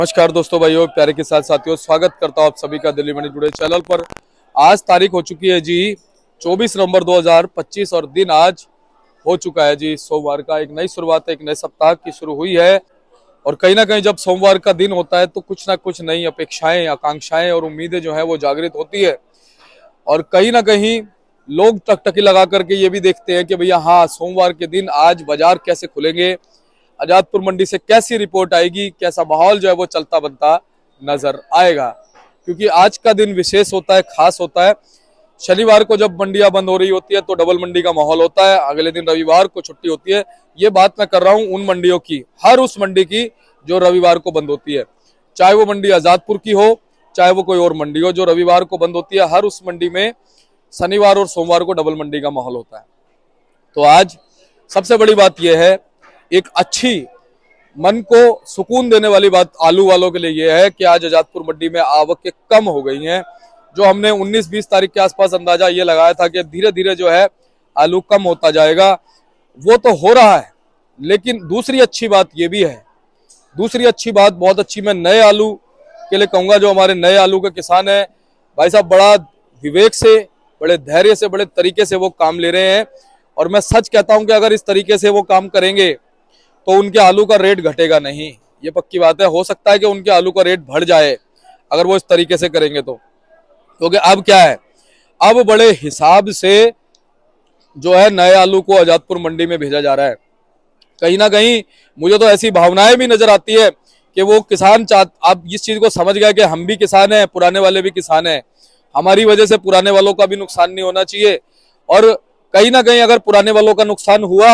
नमस्कार दोस्तों, भाइयों, प्यारे के साथ साथियों, स्वागत करता हूं आप सभी का दिल्ली मंडी टुडे चैनल पर। आज तारीख हो चुकी है जी 24 नवंबर 2025 और दिन आज हो चुका है जी सोमवार का। एक नई शुरुआत है, एक नए सप्ताह की शुरू हुई है। और कहीं ना कहीं जब सोमवार का दिन होता है तो कुछ ना कुछ नई अपेक्षाएं, आकांक्षाएं और उम्मीदें जो है वो जागृत होती है। और कहीं ना कहीं लोग टकटकी लगा करके ये भी देखते हैं कि भैया हाँ, सोमवार के दिन आज बाजार कैसे खुलेंगे, आजादपुर मंडी से कैसी रिपोर्ट आएगी, कैसा माहौल जो है वो चलता बनता नजर आएगा। क्योंकि आज का दिन विशेष होता है, खास होता है। शनिवार को जब मंडियां बंद हो रही होती है तो डबल मंडी का माहौल होता है। अगले दिन रविवार को छुट्टी होती है। ये बात मैं कर रहा हूं उन मंडियों की, हर उस मंडी की जो रविवार को बंद होती है, चाहे वो मंडी आजादपुर की हो, चाहे वो कोई और मंडी हो। जो रविवार को बंद होती है, हर उस मंडी में शनिवार और सोमवार को डबल मंडी का माहौल होता है। तो आज सबसे बड़ी बात यह है, एक अच्छी मन को सुकून देने वाली बात आलू वालों के लिए यह है कि आज आजादपुर मंडी में आवकें कम हो गई हैं। जो हमने 19-20 तारीख के आसपास अंदाजा ये लगाया था कि धीरे धीरे जो है आलू कम होता जाएगा, वो तो हो रहा है। लेकिन दूसरी अच्छी बात ये भी है, दूसरी अच्छी बात बहुत अच्छी, मैं नए आलू के लिए कहूंगा। जो हमारे नए आलू के किसान हैं, भाई साहब बड़ा विवेक से, बड़े धैर्य से, बड़े तरीके से वो काम ले रहे हैं। और मैं सच कहता हूं कि अगर इस तरीके से वो काम करेंगे तो उनके आलू का रेट घटेगा नहीं, ये पक्की बात है। हो सकता है कि उनके आलू का रेट बढ़ जाए अगर वो इस तरीके से करेंगे तो। क्योंकि अब क्या है, अब बड़े हिसाब से जो है नए आलू को आजादपुर मंडी में भेजा जा रहा है। कहीं ना कहीं मुझे तो ऐसी भावनाएं भी नजर आती है कि वो किसान आप इस चीज को समझ गए कि हम भी किसान हैं, पुराने वाले भी किसान हैं, हमारी वजह से पुराने वालों का भी नुकसान नहीं होना चाहिए। और कहीं ना कहीं अगर पुराने वालों का नुकसान हुआ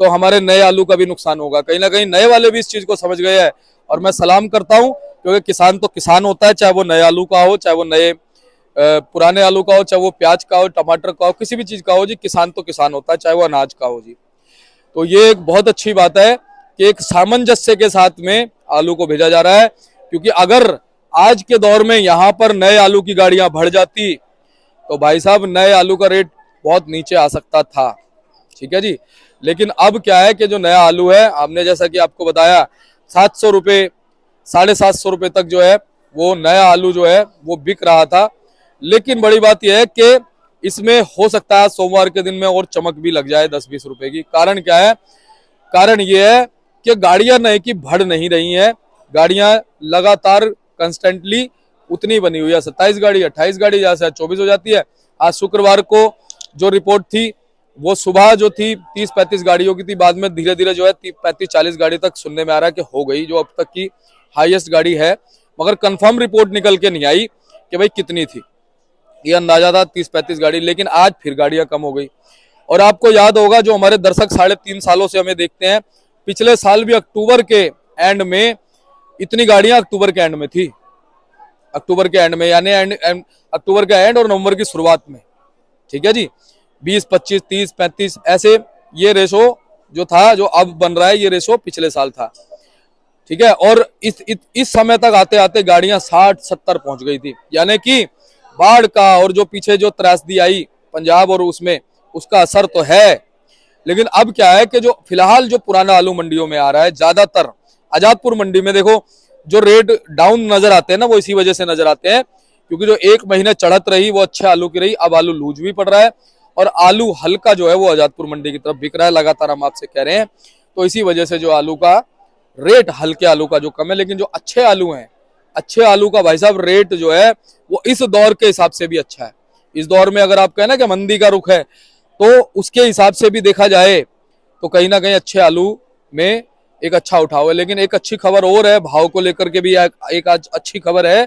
तो हमारे नए आलू का भी नुकसान होगा। कहीं ना कहीं नए वाले भी इस चीज को समझ गए हैं और मैं सलाम करता हूं। क्योंकि किसान तो किसान होता है, चाहे वो नए आलू का हो, चाहे वो नए पुराने आलू का हो, चाहे वो प्याज का हो, टमाटर का हो, किसी भी चीज का हो जी, किसान तो किसान होता है, चाहे वो अनाज का हो जी। तो ये एक बहुत अच्छी बात है कि एक सामंजस्य के साथ में आलू को भेजा जा रहा है। क्योंकि अगर आज के दौर में यहाँ पर नए आलू की गाड़ियां बढ़ जाती तो भाई साहब नए आलू का रेट बहुत नीचे आ सकता था। ठीक है जी। लेकिन अब क्या है कि जो नया आलू है, आपने जैसा कि आपको बताया 700 रुपये, 750 रुपये तक जो है वो नया आलू जो है वो बिक रहा था। लेकिन बड़ी बात यह है कि इसमें हो सकता है सोमवार के दिन में और चमक भी लग जाए 10-20 रुपए की। कारण क्या है? कारण यह है कि गाड़ियां नए की बढ़ नहीं रही हैं, गाड़ियां लगातार कंस्टेंटली उतनी बनी हुई है। 27 गाड़ी, 28 गाड़ी, जैसे 24 हो जाती है। आज शुक्रवार को जो रिपोर्ट थी वो सुबह जो थी 30-35 गाड़ियों की थी, बाद में धीरे धीरे जो है 35-40 गाड़ी तक सुनने में आ रहा है कि हो गई, जो अब तक की हाईएस्ट गाड़ी है। मगर कंफर्म रिपोर्ट निकल के नहीं आई कि भाई कितनी थी। ये अंदाजा था 30-35 गाड़ी, लेकिन आज फिर गाड़ियां कम हो गई। और आपको याद होगा, जो हमारे दर्शक 3.5 सालों से हमें देखते हैं, पिछले साल भी अक्टूबर के एंड में इतनी गाड़ियां अक्टूबर के एंड में थी। अक्टूबर के एंड में यानी अक्टूबर का एंड और नवंबर की शुरुआत में। ठीक है जी। 20, 25, 30, 35 ऐसे ये रेशो जो था, जो अब बन रहा है, ये रेशो पिछले साल था। ठीक है। और इस समय तक आते आते गाड़ियां 60-70 पहुंच गई थी। यानी कि बाढ़ का और जो पीछे जो त्रासदी आई पंजाब और उसमें, उसका असर तो है। लेकिन अब क्या है कि जो फिलहाल जो पुराना आलू मंडियों में आ रहा है, ज्यादातर आजादपुर मंडी में देखो जो रेट डाउन नजर आते हैं ना, वो इसी वजह से नजर आते हैं क्योंकि जो एक महीने चढ़त रही वो अच्छे आलू की रही। अब आलू लूज भी पड़ रहा है और आलू हल्का जो है वो आजादपुर मंडी की तरफ बिक रहा है, लगातार हम आपसे कह रहे हैं। तो इसी वजह से जो आलू का रेट, हल्के आलू का जो कम है, लेकिन जो अच्छे आलू हैं, अच्छे आलू का भाई साहब रेट जो है वो इस दौर के हिसाब से भी अच्छा है। इस दौर में अगर आप कहें ना कि मंदी का रुख है, तो उसके हिसाब से भी देखा जाए तो कहीं ना कहीं अच्छे आलू में एक अच्छा उठाव है। लेकिन एक अच्छी खबर और है, भाव को लेकर के भी एक आज अच्छी खबर है।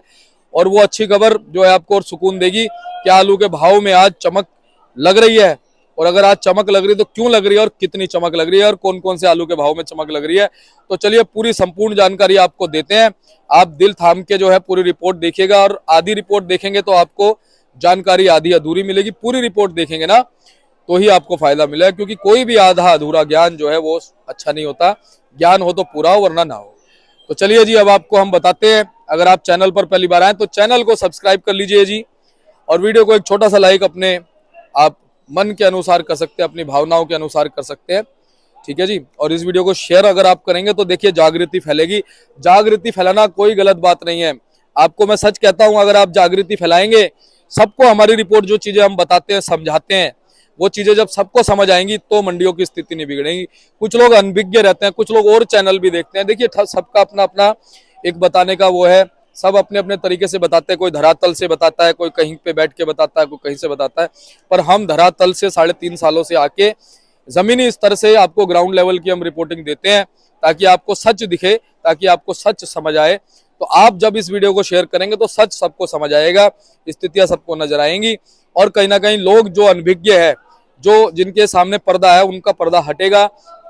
और वो अच्छी खबर जो है आपको और सुकून देगी कि आलू के भाव में आज चमक लग रही है। और अगर आज चमक लग रही है तो क्यों लग रही है और कितनी चमक लग रही है और कौन कौन से आलू के भाव में चमक लग रही है, तो चलिए पूरी संपूर्ण जानकारी आपको देते हैं। आप दिल थाम के जो है पूरी रिपोर्ट देखिएगा, और आधी रिपोर्ट देखेंगे तो आपको जानकारी आधी अधूरी मिलेगी। पूरी रिपोर्ट देखेंगे ना तो ही आपको फायदा मिलेगा, क्योंकि कोई भी आधा अधूरा ज्ञान जो है वो अच्छा नहीं होता। ज्ञान हो तो पूरा हो, वरना ना हो। तो चलिए जी, अब आपको हम बताते हैं। अगर आप चैनल पर पहली बार आए तो चैनल को सब्सक्राइब कर लीजिए जी, और वीडियो को एक छोटा सा लाइक अपने आप मन के अनुसार कर सकते हैं, अपनी भावनाओं के अनुसार कर सकते हैं। ठीक है जी। और इस वीडियो को शेयर अगर आप करेंगे तो देखिए जागृति फैलेगी। जागृति फैलाना कोई गलत बात नहीं है, आपको मैं सच कहता हूं, अगर आप जागृति फैलाएंगे, सबको हमारी रिपोर्ट जो चीजें हम बताते हैं समझाते हैं वो चीजें जब सबको समझ आएंगी तो मंडियों की स्थिति नहीं बिगड़ेगी। कुछ लोग अनभिज्ञ रहते हैं, कुछ लोग और चैनल भी देखते हैं, देखिए सबका अपना अपना एक बताने का वो है, सब अपने अपने तरीके से बताते हैं। कोई धरातल से बताता है, कोई कहीं पे बैठ के बताता है, कोई कहीं से बताता है, पर हम धरातल से 3.5 सालों से आके जमीनी स्तर से आपको ग्राउंड लेवल की हम रिपोर्टिंग देते हैं ताकि आपको सच दिखे, ताकि आपको सच समझ आए। तो आप जब इस वीडियो को शेयर करेंगे तो सच सबको समझ आएगा, स्थितियां सबको नजर आएंगी और कहीं ना कहीं लोग जो अनभिज्ञ है, जो जिनके सामने पर्दा है, उनका पर्दा हटेगा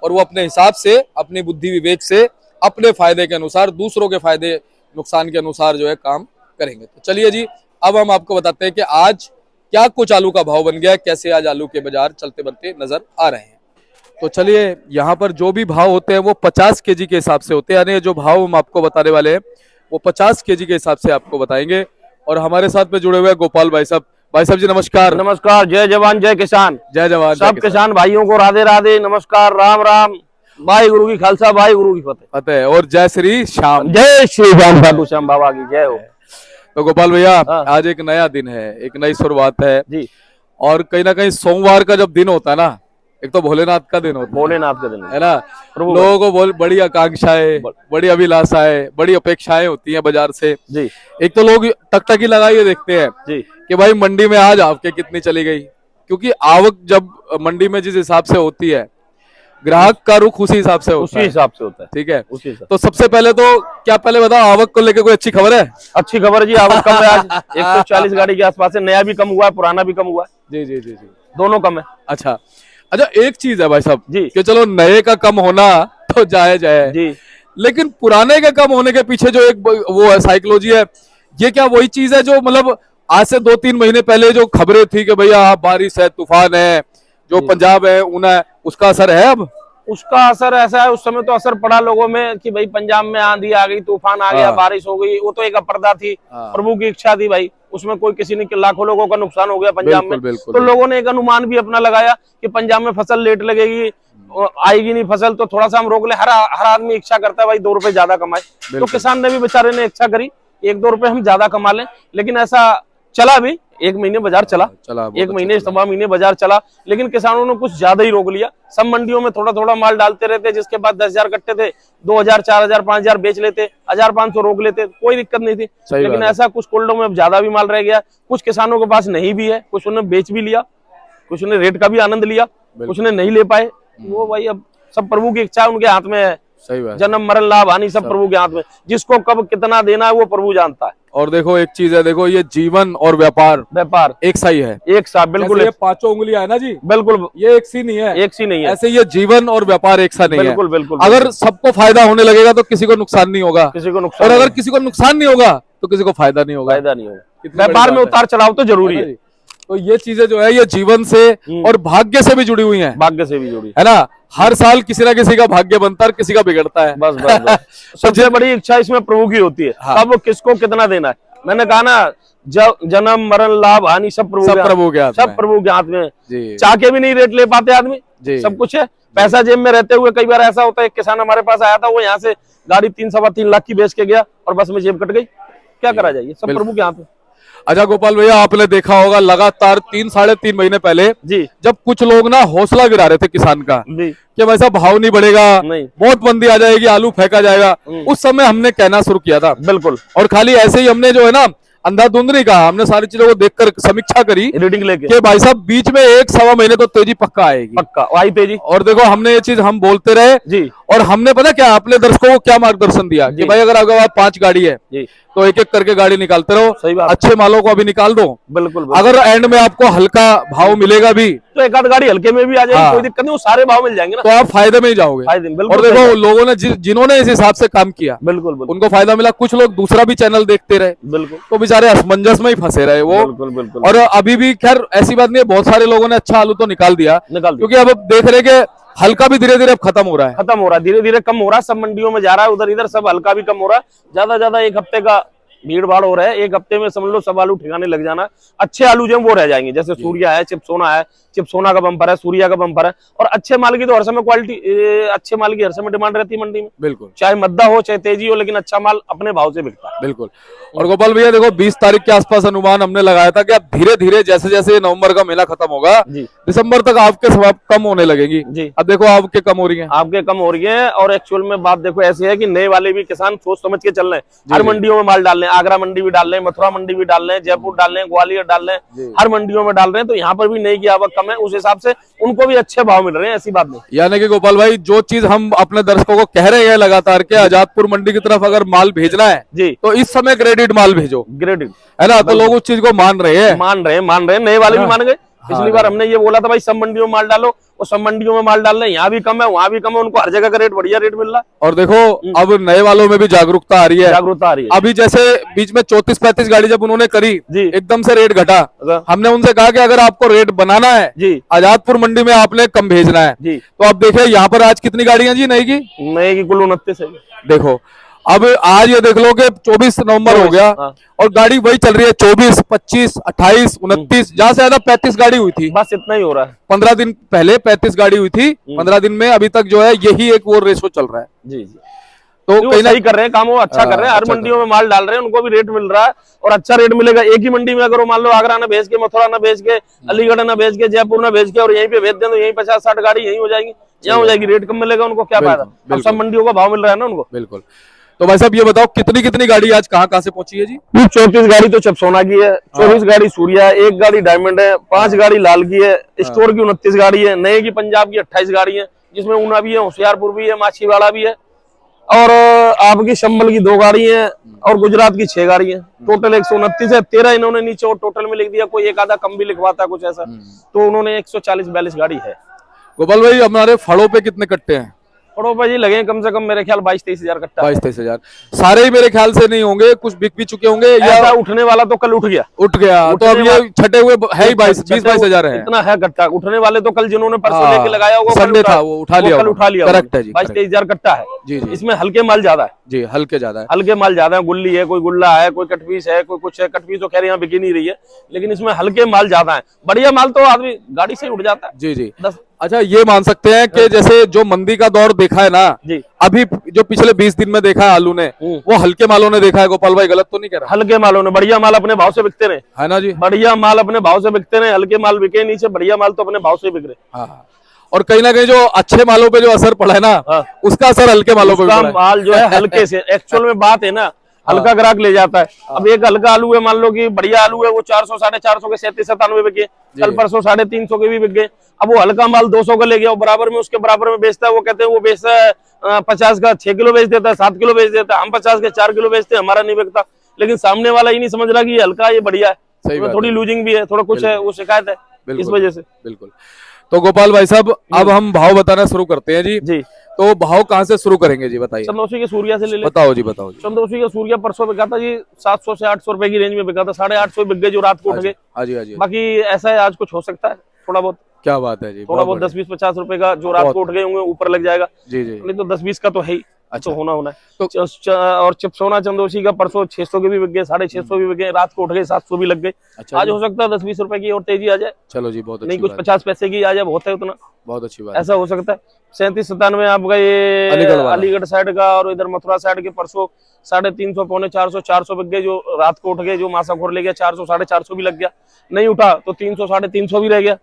और वो अपने हिसाब से, अपनी बुद्धि विवेक से, अपने फायदे के अनुसार, दूसरों के फायदे नुकसान के अनुसार जो है काम करेंगे। तो चलिए जी, अब हम आपको बताते हैं कि आज क्या कुछ आलू का भाव बन गया है, कैसे आज आलू के बाजार चलते बनते नजर आ रहे हैं। तो चलिए, यहाँ पर जो भी भाव होते हैं वो 50 केजी के हिसाब से होते हैं, यानी जो भाव हम आपको बताने वाले हैं वो 50 केजी के हिसाब से आपको बताएंगे। और हमारे साथ में जुड़े हुए गोपाल भाई साहब। भाई साहब जी नमस्कार। नमस्कार, जय जवान जय किसान। जय जवान। सब किसान भाइयों को राधे राधे, नमस्कार, राम राम, भाई गुरु की खालसा, भाई गुरु की फतेह। फतेह। और जय श्री श्याम। जय श्री राम साधु श्याम बाबा की जय हो। तो गोपाल भैया, आज एक नया दिन है, एक नई शुरुआत है जी। और कहीं ना कहीं सोमवार का जब दिन होता है ना, एक तो भोलेनाथ का दिन होता है, भोलेनाथ का दिन है ना। लोगों को बड़ी आकांक्षाएं, बड़ी अभिलाषाएं, बड़ी अपेक्षाएं होती हैं बाजार से जी। एक तो लोग टकटकी लगाइए देखते हैं जी कि भाई मंडी में आज आवक कितनी चली गई, क्योंकि आवक जब मंडी में जिस हिसाब से होती है, ग्राहक का रुख उसी हिसाब से होता है। ठीक है, तो सबसे पहले तो क्या, पहले बताओ आवक को लेकर कोई अच्छी खबर है? अच्छी खबर जी, आवक कम है आज 140 गाड़ी के आसपास है। नया भी कम हुआ है, पुराना भी कम हुआ है। जी जी जी जी, दोनों कम है। अच्छा, एक चीज है भाई साहब जी कि चलो नए का कम होना तो जायज है जी, लेकिन पुराने के कम होने के पीछे जो एक वो है साइकोलॉजी है, ये क्या वही चीज है जो मतलब आज से 2-3 महीने पहले जो खबरें थी कि भैया बारिश है, तूफान है, जो पंजाब है ऊना है, उसका असर है? अब उसका असर ऐसा है, उस समय तो असर पड़ा लोगों में कि भाई पंजाब में आंधी आ गई, तूफान आ गया, बारिश हो गई, वो तो एक अपर्दा थी, प्रभु की इच्छा थी भाई, उसमें कोई किसी ने, लाखों लोगों का नुकसान हो गया पंजाब में। तो लोगों ने एक अनुमान भी अपना लगाया कि पंजाब में फसल लेट लगेगी, आएगी नहीं फसल, तो थोड़ा सा हम रोक ले। हर आदमी इच्छा करता है भाई 2 रुपए ज्यादा कमाए, तो किसान ने भी बेचारे ने इच्छा करी 1-2 रुपए हम ज्यादा कमा लें। लेकिन ऐसा चला भी, 1 महीने बाजार चला 1 महीने 1.25 महीने बाजार चला, लेकिन किसानों ने कुछ ज्यादा ही रोक लिया। सब मंडियों में थोड़ा थोड़ा माल डालते रहते, जिसके बाद 10,000 कट्टे थे 2,000 4,000 5,000 बेच लेते, 1,500 रोक लेते, कोई दिक्कत नहीं थी। लेकिन ऐसा कुछ कोल्डों में ज्यादा भी माल रह गया, कुछ किसानों के पास नहीं भी है, कुछ उन्होंने बेच भी लिया, कुछ ने रेट का भी आनंद लिया, कुछ ने नहीं ले पाए। वो भाई अब सब प्रभु की इच्छा उनके हाथ में है। सही बात, जन्म मरण लाभ हानि सब प्रभु के हाथ में, जिसको कब कितना देना है वो प्रभु जानता है। और देखो एक चीज है, देखो ये जीवन और व्यापार एक सा ही है, एक सा, बिल्कुल। ये 5 उंगलियां है ना जी, बिल्कुल, ये एक सी नहीं है, एक सी नहीं है। ऐसे ये जीवन और व्यापार एक सा नहीं है। बिल्कुल बिल्कुल। अगर सबको फायदा होने लगेगा तो किसी को नुकसान नहीं होगा, किसी को नुकसान, और अगर किसी को नुकसान नहीं होगा तो किसी को फायदा नहीं होगा। व्यापार में उतार चढ़ाव तो जरूरी है। तो ये चीजें जो है ये जीवन से और भाग्य से भी जुड़ी हुई हैं, भाग्य से भी जुड़ी है ना। हर साल किसी ना किसी का भाग्य बनता है और किसी का बिगड़ता है। बस बस, बस। सबसे बड़ी इच्छा इसमें प्रभु की होती है, कब किसको कितना देना है। मैंने कहा ना, जन्म मरण लाभ हानि सब प्रभु के हाथ, सब प्रभु के हाथ में। चाह के भी नहीं रेट ले पाते आदमी, सब कुछ है। पैसा जेब में रहते हुए कई बार ऐसा होता है, एक किसान हमारे पास आया था, वो यहाँ से गाड़ी 3-3.25 लाख की बेच के गया और बस में जेब कट गई। क्या करा जाए, सब प्रभु के हाथ में। अच्छा गोपाल भैया, आपने देखा होगा लगातार 3-3.5 महीने पहले जी, जब कुछ लोग ना हौसला गिरा रहे थे किसान का कि वैसा भाव नहीं बढ़ेगा, बहुत मंदी आ जाएगी, आलू फेंका जाएगा, उस समय हमने कहना शुरू किया था। बिल्कुल, और खाली ऐसे ही हमने जो है ना अंधाधुंध नहीं कहा, हमने सारी चीजों को देखकर समीक्षा करी, रीडिंग लेके कि भाई साहब बीच में 1-1.25 महीने तो तेजी पक्का आएगी, पक्का आई तेजी। और देखो हमने ये चीज हम बोलते रहे जी, और हमने पता क्या अपने दर्शकों को क्या मार्गदर्शन दिया कि भाई अगर आपके पास 5 गाड़ी है तो एक एक करके गाड़ी निकालते रहो, सही बात, अच्छे मालों को अभी निकाल दो। बिल्कुल, अगर एंड में आपको हल्का भाव मिलेगा भी तो एक आध गाड़ी हल्के में भी आ जाएगी, कोई दिक्कत नहीं, वो सारे भाव मिल जाएंगे ना, तो आप फायदे में ही जाओगे। और देखो लोगों ने जिन्होंने इस हिसाब से काम किया, बिल्कुल उनको फायदा मिला। कुछ लोग दूसरा भी चैनल देखते रहे, बिल्कुल, तो बेचारे असमंजस में ही फंसे रहे वो। बिल्कुल। और अभी भी खैर ऐसी बात नहीं है, बहुत सारे लोगों ने अच्छा आलू तो निकाल दिया, क्योंकि अब देख रहे कि हल्का भी धीरे धीरे खत्म हो रहा है, धीरे धीरे कम हो रहा है, सब मंडियों में जा रहा है, उधर इधर सब हल्का भी कम हो रहा है। ज्यादा 1 हफ्ते का भीड़ भाड़ हो रहा है, एक हफ्ते में समझ लो सब आलू ठिकाने लग जाना। अच्छे आलू जो वो रह जाएंगे, जैसे सूर्या है, चिपसोना है, चिपसोना का बम्पर है, सूर्या का बम्पर है। और अच्छे माल की तो हर समय क्वालिटी, अच्छे माल की हर समय डिमांड रहती है मंडी में। बिल्कुल, चाहे मद्दा हो चाहे तेजी हो, लेकिन अच्छा माल अपने भाव से बिकता है। बिल्कुल। और गोपाल भैया देखो 20 तारीख के आसपास अनुमान हमने लगाया था कि अब धीरे धीरे जैसे जैसे नवंबर का महीना खत्म होगा जी, दिसंबर तक आपके स्वभाव कम होने लगेगी जी। अब देखो आपके कम हो रही है, आपके कम हो रही है। और एक्चुअल में बात देखो ऐसी है कि नए वाले भी किसान सोच समझ के चल रहे हैं। हर मंडियों में माल डाल रहे हैं, आगरा मंडी भी डाल रहे हैं, मथुरा मंडी भी डाल रहे हैं, जयपुर डाल रहे हैं, ग्वालियर डाल रहे हैं, हर मंडियों में डाल रहे हैं। तो यहाँ पर भी नई की आवक कम है, उस हिसाब से उनको भी अच्छे भाव मिल रहे हैं, ऐसी बात नहीं। यानी कि गोपाल भाई जो चीज हम अपने दर्शकों को कह रहे हैं लगातार के आजादपुर मंडी की तरफ अगर माल भेजना है जी, तो इस समय ग्रेडेड माल भेजो, ग्रेडेड है ना। तो लोग उस चीज को मान रहे हैं, मान रहे हैं, नए वाले भी मान गए। पिछली बार हमने ये बोला था भाई सब मंडियों में माल डालो, और सब मंडियों में माल डाल रहे हैं, यहाँ भी कम है वहाँ भी कम है, उनको हर जगह का रेट बढ़िया रेट मिल रहा है। और देखो अब नए वालों में भी जागरूकता आ रही है, जागरूकता आ रही है। अभी जैसे बीच में 34-35 गाड़ी जब उन्होंने करी जी, एकदम से रेट घटा, हमने उनसे कहा कि अगर आपको रेट बनाना है जी, आजादपुर मंडी में आपने कम भेजना है। जी। तो अब देखिए यहाँ पर आज कितनी गाड़ियां जी नई की, नए की कुल 29 है। देखो अब आज ये देख लो कि 24 नवंबर हो गया और गाड़ी वही चल रही है 24, 25, 28, 29, जहां से ज्यादा 35 गाड़ी हुई थी। बस इतना ही हो रहा है। 15 दिन पहले 35 गाड़ी हुई थी, 15 दिन में अभी तक जो है यही एक वो रेशो चल रहा है। जी, जी। तो कहीं सही कर रहे हैं काम, वो अच्छा कर रहे हैं, हर मंडियों में माल डाल रहे हैं, उनको भी रेट मिल रहा है और अच्छा रेट मिलेगा। एक ही मंडी में अगर वो मान लो आगरा ना भेज के, मथुरा ना भेज के, अलीगढ़ ना भेज के, जयपुर ना भेज के और यहीं पे भेज दें तो यहीं 50-60 गाड़ी यहीं हो जाएगी, यहाँ हो जाएगी, रेट कम मिलेगा, उनको क्या फायदा। अब सब मंडियों का भाव मिल रहा है ना उनको। बिल्कुल। तो भाई साहब ये बताओ कितनी कितनी गाड़ी आज कहाँ कहाँ से पहुंची है जी? 34 गाड़ी तो चिपसोना की है, 24 गाड़ी सूर्या है, 1 गाड़ी डायमंड है, 5 गाड़ी लाल की है, स्टोर की 29 गाड़ी है, नए की पंजाब की 28 गाड़ी है, जिसमें ऊना भी है, होशियारपुर भी है, माछीवाड़ा भी है, और आपकी संभल की 2 गाड़ी है और गुजरात की 6 गाड़ी है। टोटल 129 है। 13 इन्होंने नीचे और टोटल में लिख दिया, कोई एक आधा कम भी लिखवाता कुछ ऐसा, तो उन्होंने 140-42 गाड़ी है। गोपाल भाई हमारे फड़ों पे कितने कट्टे हैं? फड़ों पे जी लगे कम से कम मेरे ख्याल 22-23 हजार कट्टा। 22-23 हजार सारे ही मेरे ख्याल से नहीं होंगे, कुछ बिक भी चुके होंगे या उठने वाला तो कल उठ गया तो अब ये छठे हुए है ही 20-22 हजार है। इतना है कट्टा। उठने वाले तो कल जिन्होंने परसों लेके लगाया होगा, संडे था वो उठा लिया, कल उठा लिया। करेक्ट है जी, 22-23 हजार कट्टा है जी, जी। इसमें हल्के माल ज्यादा है जी, हल्के ज्यादा है, हल्के माल ज्यादा है। गुल्ली है, कोई गुल्ला है, कोई कटपीस है, कोई कुछ है। कटपीस तो खैर यहाँ बिकी नहीं रही है, लेकिन इसमें हल्के माल ज्यादा है। बढ़िया माल तो आदमी गाड़ी से उठ जाता है। जी, जी। अच्छा ये मान सकते हैं कि जैसे जो मंदी का दौर देखा है ना जी, अभी जो पिछले 20 दिन में देखा है आलू ने, वो हल्के मालों ने देखा है। गोपाल भाई गलत तो नहीं कह रहा? हल्के मालों ने बढ़िया माल अपने भाव से बिकते रहे, है ना जी। बढ़िया माल अपने भाव से बिकते रहे, हल्के माल बिके नीचे, बढ़िया माल तो अपने भाव से बिक रहे। हाँ, और कहीं ना कहीं जो अच्छे मालों पे जो असर पड़ा है ना, उसका असर हल्के मालों पे भी पड़ा है। माल जो है हल्के से एक्चुअल में बात है ना, हल्का ग्राहक ले जाता है। अब एक हल्का आलू है, मान लो कि बढ़िया आलू है, वो 400-450 के 37-97 बिके, कल परसों 350 के भी बिक गए। अब वो हल्का माल 200 का ले गया, बराबर में उसके बराबर में बेचता है। वो कहते हैं वो बेचता है 50 का 6 किलो बेच देता है, 7 किलो बेच देता है। हम 50 के 4 किलो बेचते हैं, हमारा नहीं बिकता। लेकिन सामने वाला ही नहीं समझ रहा कि ये हल्का ये बढ़िया है, थोड़ी लूजिंग भी है, थोड़ा कुछ है, वो शिकायत है इस वजह से। बिल्कुल। तो गोपाल भाई साहब अब हम भाव बताना शुरू करते हैं जी। जी, तो भाव कहाँ से शुरू करेंगे जी, बताइए। चंदौसी के सूर्या से ले ले। बताओ जी, बताओ जी। चंदौसी का सूर्या परसों बिका था जी 700 से 800 रुपए की रेंज में बिका था। 850 बिक गए जो रात को उठ गए। हाँ जी, हाँ जी। बाकी ऐसा है आज कुछ हो सकता है थोड़ा बहुत। क्या बात है जी, थोड़ा बहुत 10-20-50 रुपए का जो रात को उठ गए होंगे ऊपर लग जाएगा। जी, जी। नहीं तो 10-20 का तो है ही। अच्छा, तो होना है। तो और चिपसोना चंदौसी का परसों 600 के भी बिक गए, 650 भी बिक गए, रात को उठ गए 700 भी लग गए। अच्छा, आज हो सकता है 10-20 रुपए की और तेजी आ जाए। चलो जी, बहुत नहीं कुछ 50 पैसे की आ जाए, बहुत है उतना, बहुत अच्छी बात, ऐसा हो सकता है। 37-97 आपका ये अलीगढ़ साइड का और इधर मथुरा साइड के परसों 350, 350, 400 बिक गए जो रात को उठ गए, जो मासा खोर ले गया 400, 450 भी लग गया। नहीं उठा तो 300, 350 भी रह गया।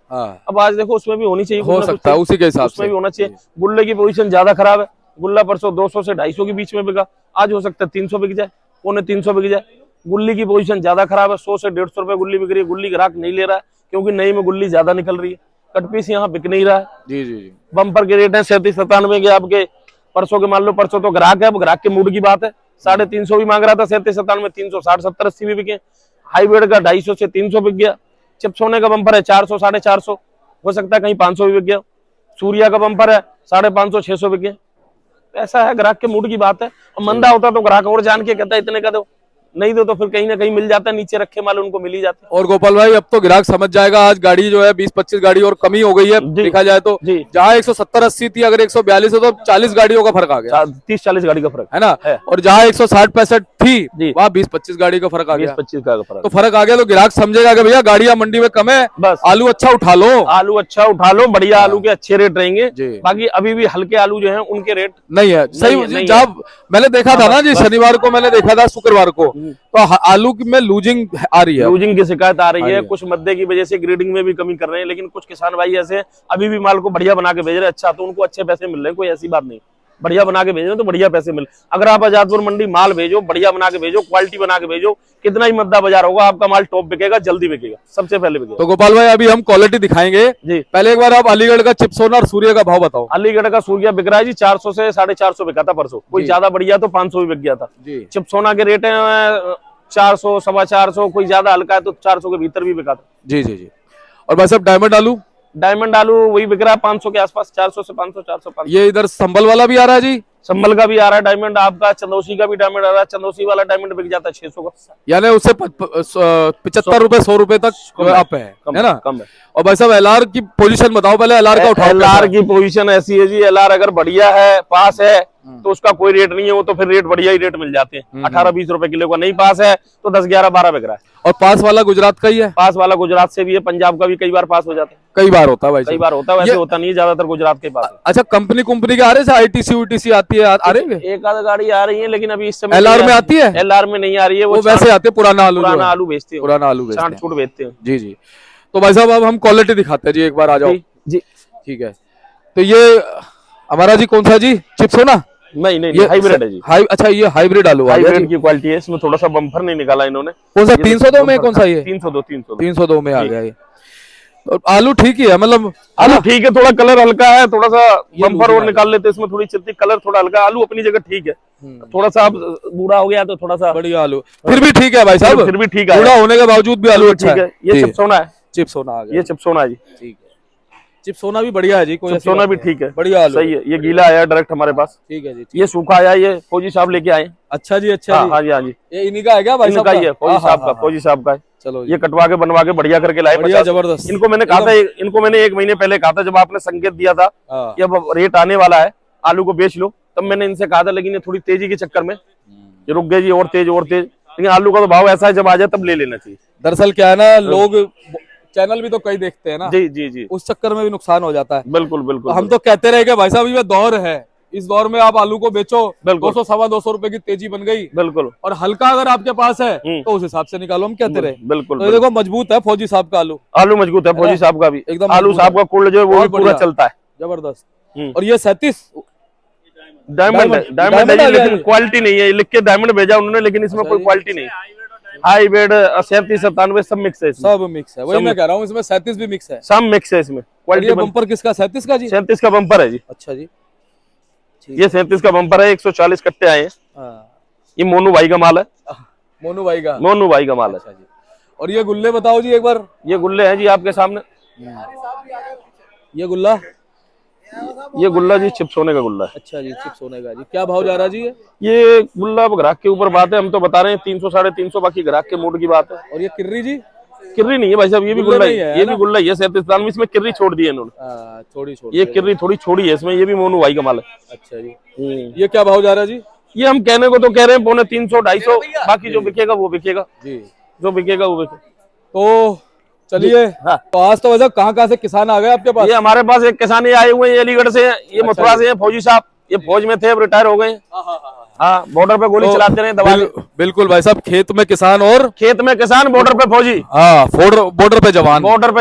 अब आज देखो उसमें भी होनी चाहिए, हो सकता है उसी के हिसाब से उसमें भी होना चाहिए। गुल्ले की पोजीशन ज्यादा खराब है, गुल्ला परसों 200 से 250 के बीच में बिका, आज हो सकता है 300 बिक जाए, 350 बिक जाए। गुल्ली की पोजीशन ज्यादा खराब है, 100 से 150 रुपए गुल्ली बिक रही है। गुल्ली ग्राहक नहीं ले रहा है क्योंकि नई में गुल्ली ज्यादा निकल रही है। कटपीस यहाँ बिक नहीं रहा है। जी, जी, जी। बम्पर के रेट है 37-97 के आपके। परसों के मान लो परसों तो ग्राहक है, ग्राहक के मूड की बात है। 350 भी मांग रहा था 37-97, 360, 70, 80 भी बिके। हाईब्रिड का 250 से 300 बिक गया। चिपसोने का बम्पर है 400, 450, हो सकता है कहीं 500 भी बिक गया। सूर्या का बम्पर है 550, 600 बिके। ऐसा है, ग्राहक के मूड की बात है। और मंदा होता तो ग्राहक और जान के कहता है इतने का दो, नहीं दो तो फिर कहीं ना कहीं मिल जाता है, नीचे रखे माल उनको मिल ही जाता है। और गोपाल भाई अब तो ग्राहक समझ जाएगा, आज गाड़ी जो है 20-25 गाड़ी और कमी हो गई है देखा जाए तो। जहाँ 170-80 थी, अगर 142 है तो 40 गाड़ियों का फर्क आ गया, 30-40 गाड़ी का फर्क है ना। और जहाँ 160-65 थी जी। वहाँ 20-25 गाड़ी का फर्क आ गया। 20-25 का फर्क। तो फर्क आ गया तो ग्राहक समझेगा कि भैया गाड़ियां मंडी में कम है, बस आलू अच्छा उठा लो। आलू अच्छा उठा लो, बढ़िया आलू के अच्छे रेट रहेंगे। जी। बाकी अभी भी हल्के आलू जो हैं उनके रेट नहीं है, सही नहीं है। जब मैंने देखा था ना जी, बस। शनिवार को मैंने देखा था, शुक्रवार को, तो आलू में लूजिंग आ रही है। लूजिंग की शिकायत आ रही आ है, रही है। कुछ मद्दे की वजह से ग्रेडिंग में भी कमी कर रहे हैं, लेकिन कुछ किसान भाई ऐसे अभी भी माल को बढ़िया बना के भेज रहे हैं। अच्छा, तो उनको अच्छे पैसे मिल रहे हैं, कोई ऐसी बात नहीं। बढ़िया बना के भेजो तो बढ़िया पैसे मिल। अगर आप आजादपुर मंडी माल भेजो, बढ़िया बना के भेजो, क्वालिटी बना के भेजो, कितना ही मद्दा बाजार होगा, आपका माल टॉप बिकेगा, जल्दी बिकेगा, सबसे पहले बिकेगा। तो गोपाल भाई अभी हम क्वालिटी दिखाएंगे जी। पहले एक बार आप अलीगढ़ का चिपसोना और सूर्य का भाव बताओ। अलीगढ़ का सूर्या बिक रहा है जी 400 से 450 बिका था परसों, कोई ज्यादा बढ़िया तो 500 भी बिक गया था। चिपसोना के रेट है 400, 425, कोई ज्यादा हल्का है तो 400 के भीतर भी बिका था। जी जी जी। और भाई साहब डायमंड आलू वही बिक रहा है 500 के आसपास, 400 से 500, 400, 500। ये इधर संभल वाला भी आ रहा है जी, संभल का भी आ रहा है डायमंड आपका, चंदौसी का भी डायमंड आ रहा है। चंदौसी वाला डायमंड बिक जाता है 600 का, यानी उससे 75 रुपए 100 रुपए तक अप है ना? कम है। और भाई साहब एलआर की पोजीशन बताओ पहले, एलआर का उठाओ। एलआर की पोजीशन ऐसी है जी, एलआर अगर बढ़िया है, पास है, तो उसका कोई रेट नहीं है, वो तो फिर रेट बढ़िया ही रेट मिल जाते हैं। 18-20 रुपए किलो का, नहीं पास है तो 10-11-12 बिक रहा है। और पास वाला गुजरात का ही है? पास वाला गुजरात से भी है, पंजाब का भी कई बार पास हो जाता है। कई बार होता है भाई, कई बार होता है, वैसे होता नहीं है, ज्यादातर गुजरात के पास है। अच्छा, कंपनी के आ रहे हैं, आईटीसी उटीसी आती है, आ रहे हैं? एक आध गाड़ी आ रही है, लेकिन अभी इस समय एलआर में आती है? एलआर में नहीं आ रही है, वो वैसे आते पुराना आलू आलू बेचते हैं, पुराना आलू बेचते हैं, छूट बेचते हैं। जी जी। तो भाई साहब अब हम क्वालिटी दिखाते हैं जी, एक बार आ जाओ जी। ठीक है। तो ये हमारा जी कौन सा जी, चिप्सोना? नहीं, ये हाइब्रिड है जी। अच्छा, ये हाइब्रिड आलू हाइब्रिड की क्वालिटी है, इसमें थोड़ा सा बम्पर नहीं निकाला इन्होंने। कौन सा 302 में, कौन सा ये 302 में आ गया ये? तो आलू ठीक ही है, मतलब आलू ठीक है, थोड़ा कलर हल्का है, थोड़ा सा बम्पर और निकाल लेते, इसमें थोड़ी चित्ती, कलर थोड़ा हल्का। आलू अपनी जगह ठीक है, थोड़ा सा अब बूढ़ा हो गया तो थोड़ा सा बढ़िया आलू, फिर भी ठीक है भाई साहब, फिर भी ठीक है, बूढ़ा होने के बावजूद भी आलू अच्छा है। ये चिप्सोना है, चिप्सोना आ गया, ये चिप्सोना है जी। ठीक है, चिप्सोना भी बढ़िया है जी, कोई चिप्सोना भी ठीक है, बढ़िया आलू, सही है। ये गीला आया डायरेक्ट हमारे पास, ठीक है जी। ये सूखा आया, ये फौजी साहब लेके आए। अच्छा जी, अच्छा जी, हाँ जी, हाँ जी, ये इन्हीं का है क्या भाई साहब? इनका ही है, फौजी साहब का, फौजी साहब का है। चलो ये कटवा के बनवा के बढ़िया करके लाए, बढ़िया, जबरदस्त। इनको मैंने कहा था, इनको मैंने 1 महीने पहले कहा था, जब आपने संकेत दिया था कि अब रेट आने वाला है, आलू को बेच लो, तब मैंने इनसे कहा था, लेकिन ये थोड़ी तेजी के चक्कर में ये रुक गए जी, और तेज। लेकिन आलू का तो भाव ऐसा है, जब आ जाए तब ले लेना चाहिए। दरअसल क्या है ना, लोग चैनल भी तो कई देखते हैं ना, जी जी जी, उस चक्कर में भी नुकसान हो जाता है। बिल्कुल बिल्कुल। हम तो कहते रहे कि भाई साहब ये दौर है, इस दौर में आप आलू को बेचो, 200-225 रुपए की तेजी बन गई, बिल्कुल, और हल्का अगर आपके पास है तो उस हिसाब से निकालो, हम कहते रहे। बिल्कुल। तो ये देखो मजबूत है फौजी साहब का आलू, आलू मजबूत है फौजी साहब का भी एकदम, आलू साहब का कुल्ड जो है वो पूरा चलता है, जबरदस्त। और ये 37 डायमंड है, लेकिन क्वालिटी नहीं है, लिख के डायमंड भेजा उन्होंने, लेकिन इसमें कोई क्वालिटी नहीं। हाईब्रिड 37, 97 सब मिक्स है, सब मिक्स है, वही मैं कह रहा हूँ, इसमें 37 भी मिक्स है, सब मिक्स है इसमें। क्वालिटी बम्पर किसका? 37 का जी, 37 का बम्पर है जी। अच्छा जी, ये 37 का बम्पर है, 140 कट्टे आए हैं। ये मोनू भाई का माल है, मोनू भाई का माल है। अच्छा जी। और ये गुल्ले बताओ जी एक बार। ये गुल्ले हैं जी आपके सामने, ये गुल्ला जी चिप्सोने का गुल्ला है। अच्छा जी, चिप्सोने का जी, क्या भाव जा रहा जी? ये गुल्ला ग्राहक के ऊपर बात है, हम तो बता रहे हैं 300 350, बाकी ग्राहक के मूड की बात है। और ये किर्री जी? किर्री नहीं है भाई साहब, ये भी गुल्ला है, ये भी गुल्ला है। 37 में इसमें किर्री छोड़ दी है इन्होंने, छोड़ी ये किर्री थोड़ी छोड़ी है इसमें, ये भी मोनू भाई का माल है। अच्छा जी। ये क्या भाव जा रहा है जी? ये हम कहने को तो कह रहे हैं 350, 250, बाकी जो बिकेगा वो बिकेगा जी, जो बिकेगा वो बिकेगा। तो चलिए, तो आज तो वैसे कहाँ से किसान आ गए आपके पास? ये हमारे पास एक किसान ही आए हुए हैं, अलीगढ़ से, ये मथुरा से हैं, फौजी साहब। ये फौज में थे, अब रिटायर हो गए। हाँ, बॉर्डर पे गोली चलाते रहे, दबा बिल्कुल भाई साहब, खेत में किसान और बॉर्डर पे फौजी। हाँ, बॉर्डर पे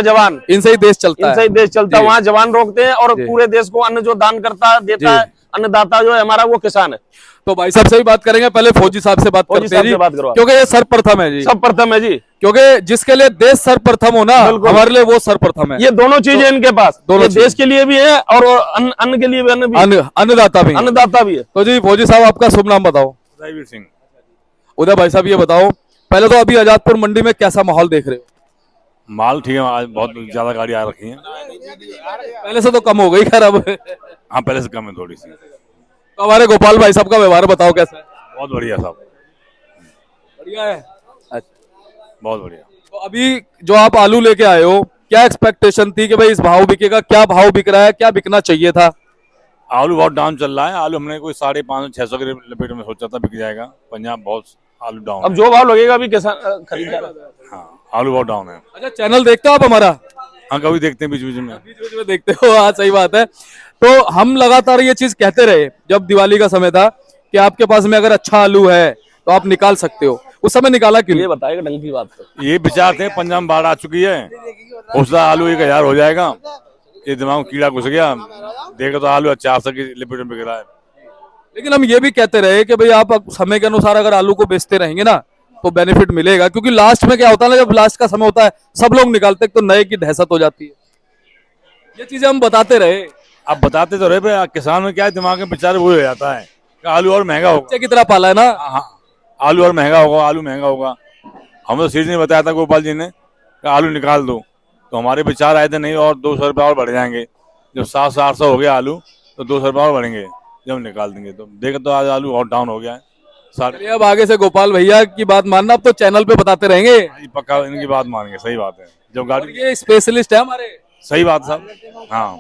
जवान, इनसे ही देश चलता है, वहाँ जवान रोकते हैं, और पूरे देश को अन्न जो दान करता देता है, अन्नदाता जो है हमारा, वो किसान है। तो भाई साहब से भी बात करेंगे, पहले फौजी साहब से बात करते हैं जी, क्योंकि ये सर्वप्रथम है जी, सर्वप्रथम है जी, क्योंकि जिसके लिए देश सर्वप्रथम हो ना, हमारे लिए वो सर्वप्रथम है। ये दोनों चीजें इनके पास, दोनों देश के लिए भी है और अन्न के लिए भी, अन्नदाता भी है। तो जी फौजी साहब आपका शुभ नाम बताओ? राजवीर सिंह। उदय भाई साहब ये बताओ, पहले तो अभी आजादपुर मंडी में कैसा माहौल देख रहे हो? माल ठीक है, आज बहुत ज्यादा गाड़ी आ रखी है, पहले से तो कम हो गई खैर अब। हाँ, पहले से कम है थोड़ी सी। तो हमारे गोपाल भाई साहब का व्यवहार बताओ कैसा है? बहुत बढ़िया साहब, बढ़िया है। बहुत बढ़िया। तो अभी जो आप आलू लेके आए हो, क्या एक्सपेक्टेशन थी कि भाई इस भाव बिकेगा? क्या भाव बिक रहा है, क्या बिकना चाहिए था? आलू बहुत डाउन चल रहा है, आलू हमने कोई 550-600 के लपेट में सोचा था बिक जाएगा। पंजाब बहुत आलू डाउन अब जो भाव लगेगा अभी किसान खरीदार। हाँ आलू बहुत डाउन है। अच्छा, चैनल देखते हो आप हमारा? हाँ कभी देखते हैं बीच बीच में। बीच बीच में देखते हो? हाँ सही बात है। तो हम लगातार ये चीज कहते रहे जब दिवाली का समय था कि आपके पास में अगर अच्छा आलू है तो आप निकाल सकते हो, उस समय निकाला क्यों? ये बताएगा ढंग की बात तो। ये विचार थे पंजाब में बाढ़ आ चुकी है, उसका आलू 1000 हो जाएगा, ये दिमाग में कीड़ा घुस गया, देखो तो आलू 400 की लिमिट में बिक रहा है। लेकिन हम ये भी कहते रहे कि भाई आप समय के अनुसार अगर आलू को बेचते रहेंगे ना तो बेनिफिट मिलेगा, क्योंकि लास्ट में क्या होता है ना, जब लास्ट का समय होता है सब लोग निकालते हैं तो नए की दहशत हो जाती है। ये चीजें हम बताते रहे। अब बताते तो रहे भाई, किसान में क्या है, दिमाग में बेचारे वो हो जाता है कि आलू और महंगा होगा। बच्चे की तरह पाला है ना। हाँ आलू और महंगा होगा, आलू महंगा होगा। हमें तो सीट नहीं बताया था गोपाल जी ने कि आलू निकाल दो, तो हमारे विचार आए थे नहीं और 200 रुपये और बढ़ जाएंगे। जब 700-800 हो गया आलू तो 200 रुपये और बढ़ेंगे जब हम निकाल देंगे। तो देखे तो आज आलू और डाउन हो गया है सारे। चलिए अब आगे से गोपाल भैया की बात मानना, अब तो चैनल पे बताते रहेंगे। पक्का इनकी बात मानेंगे, सही बात है। जब और गाड़ी ये स्पेशलिस्ट है हमारे। सही बात साहब। हाँ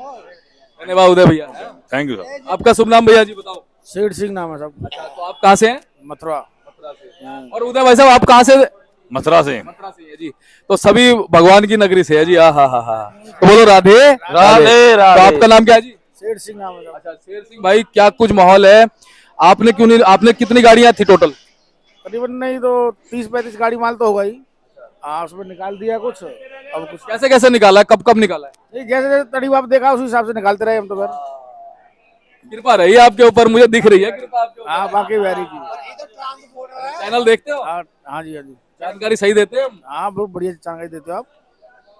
धन्यवाद उदय भैया। Thank you sir. आपका शुभ नाम भैया जी बताओ? सेठ सिंह नाम है साहब। अच्छा, तो आप कहाँ से हैं? मथुरा। और उदय भाई साहब आप कहाँ से? मथुरा से। मथुरा से है जी। तो सभी भगवान की नगरी से है जी। हाँ हाँ हाँ हाँ। तो बोलो राधे राधे तो राधे। आपका नाम क्या है जी? सेठ सिंह नाम है साहब। अच्छा शेर सिंह भाई, क्या कुछ माहौल है? आपने क्यों नहीं, आपने कितनी गाड़ियां थी टोटल? करीबन नहीं तो 30-35 गाड़ी माल तो होगा ही। हाँ उसमें निकाल दिया कुछ, अब कुछ कैसे कैसे निकाला है, कब कब निकाला है? नहीं, जैसे जैसे तरीब आप देखा उस हिसाब से निकालते रहे हम तो फिर। कृपा रही है आपके ऊपर, मुझे दिख रही है कृपा आपके ऊपर। हाँ बाकी वेरी की। चैनल देखते हो? हाँ हाँ जी हाँ जी। जानकारी सही देते हैं हम? हाँ बहुत बढ़िया जानकारी देते हो आप,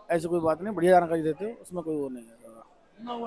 ऐसी कोई बात नहीं, बढ़िया जानकारी देते हो, उसमें कोई वो नहीं है।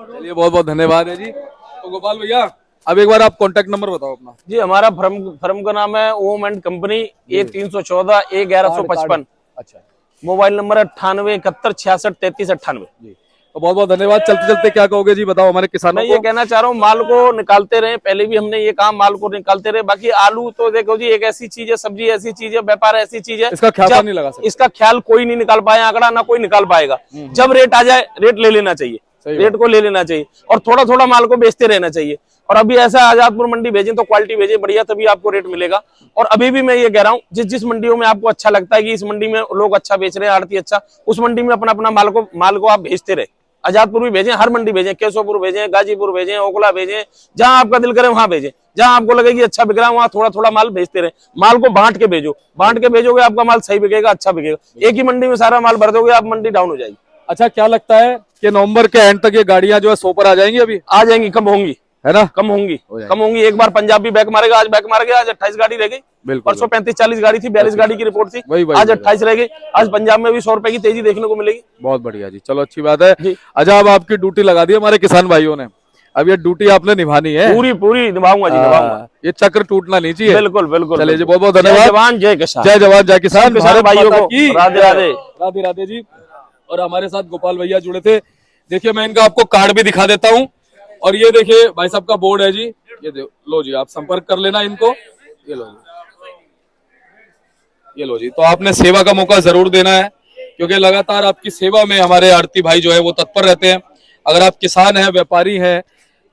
चलिए बहुत बहुत धन्यवाद है जी। तो गोपाल भैया अब एक बार आप कॉन्टेक्ट नंबर बताओ अपना। जी हमारा फर्म का नाम है ohm and company, A314 A1155। अच्छा मोबाइल नंबर 98 71 66 33 98। जी, तो बहुत बहुत धन्यवाद। चलते चलते क्या कहोगे जी, बताओ हमारे किसानों मैं को। ये कहना चाह रहा हूँ माल को निकालते रहे, पहले भी हमने ये काम माल को निकालते रहे। बाकी आलू तो देखो जी एक ऐसी चीज है, सब्जी ऐसी चीज है, व्यापार ऐसी चीज है, इसका ख्याल जब नहीं लगा सकते। इसका ख्याल कोई नहीं निकाल पाया, आंकड़ा ना कोई निकाल पाएगा। जब रेट आ जाए रेट ले लेना चाहिए, रेट को ले लेना चाहिए और थोड़ा थोड़ा माल को बेचते रहना चाहिए। और अभी ऐसा आजादपुर मंडी भेजें तो क्वालिटी भेजें बढ़िया, तभी आपको रेट मिलेगा। और अभी भी मैं ये कह रहा हूँ जिस जिस मंडियों में आपको अच्छा लगता है कि इस मंडी में लोग अच्छा बेच रहे हैं, आड़ती अच्छा, उस मंडी में अपना अपना माल को आप भेजते रहे। आजादपुर भी भेजें, हर मंडी भेजें, केशवपुर भेजें, गाजीपुर भेजें, ओखला भेजें, जहां आपका दिल करे वहां भेजें। जहां आपको लगे कि अच्छा बिक रहा है वहां थोड़ा थोड़ा माल भेजते रहे। माल को बांट के भेजो, बांट के भेजोगे आपका माल सही बिकेगा, अच्छा बिकेगा। एक ही मंडी में सारा माल भर दोगे आप, मंडी डाउन हो जाएगी। अच्छा क्या लगता है कि नवंबर के एंड तक ये गाड़ियां जो है 100 पर आ जाएंगी? अभी आ जाएंगी, कम होंगी, है ना? कम होंगी, कम होंगी। एक बार पंजाब भी बैक मारेगा, आज बैक मार गया, आज 28 गाड़ी रह गई। बिल्कुल। परसों 35-40 गाड़ी थी, 42 गाड़ी की रिपोर्ट थी, वही आज 28 रह गई। आज पंजाब में भी 100 रुपए की तेजी देखने को मिलेगी। बहुत बढ़िया जी, चलो अच्छी बात है जी। अच्छा अब आपकी ड्यूटी लगा दी हमारे किसान भाइयों ने, अब ये ड्यूटी आपने निभानी है। पूरी पूरी निभाऊंगा जी, निभाऊंगा। ये चक्र टूटना नहीं चाहिए। बिल्कुल बिल्कुल। चलिए जी, बिल्कुल। बहुत बहुत धन्यवाद। जय जवान जय किसान। जय जवान जय किसान। किसान भारत भाइयों माता को की राधे राधे। राधे राधे जी। और हमारे साथ गोपाल भैया जुड़े थे। देखिए मैं इनका आपको कार्ड भी दिखा देता हूँ, और ये देखिए भाई साहब का बोर्ड है जी, ये लो जी, आप संपर्क कर लेना इनको। ये लो जी, ये लो जी। तो आपने सेवा का मौका जरूर देना है, क्योंकि लगातार आपकी सेवा में हमारे आड़ती भाई जो है वो तत्पर रहते हैं। अगर आप किसान हैं, व्यापारी हैं,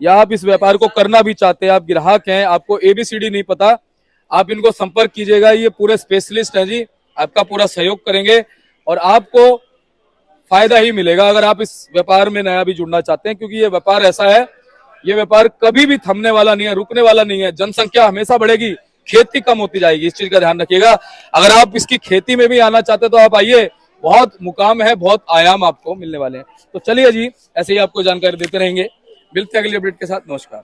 या आप इस व्यापार को करना भी चाहते हैं, आप ग्राहक हैं, आपको ABCD नहीं पता, आप इनको संपर्क कीजिएगा। ये पूरे स्पेशलिस्ट हैं जी, आपका पूरा सहयोग करेंगे और आपको फायदा ही मिलेगा अगर आप इस व्यापार में नया भी जुड़ना चाहते हैं। क्योंकि ये व्यापार ऐसा है, ये व्यापार कभी भी थमने वाला नहीं है, रुकने वाला नहीं है। जनसंख्या हमेशा बढ़ेगी, खेती कम होती जाएगी, इस चीज का ध्यान रखिएगा। अगर आप इसकी खेती में भी आना चाहते हैं तो आप आइए, बहुत मुकाम है, बहुत आयाम आपको मिलने वाले हैं। तो चलिए जी, ऐसे ही आपको जानकारी देते रहेंगे। मिलते हैं अगली अपडेट के साथ। नमस्कार।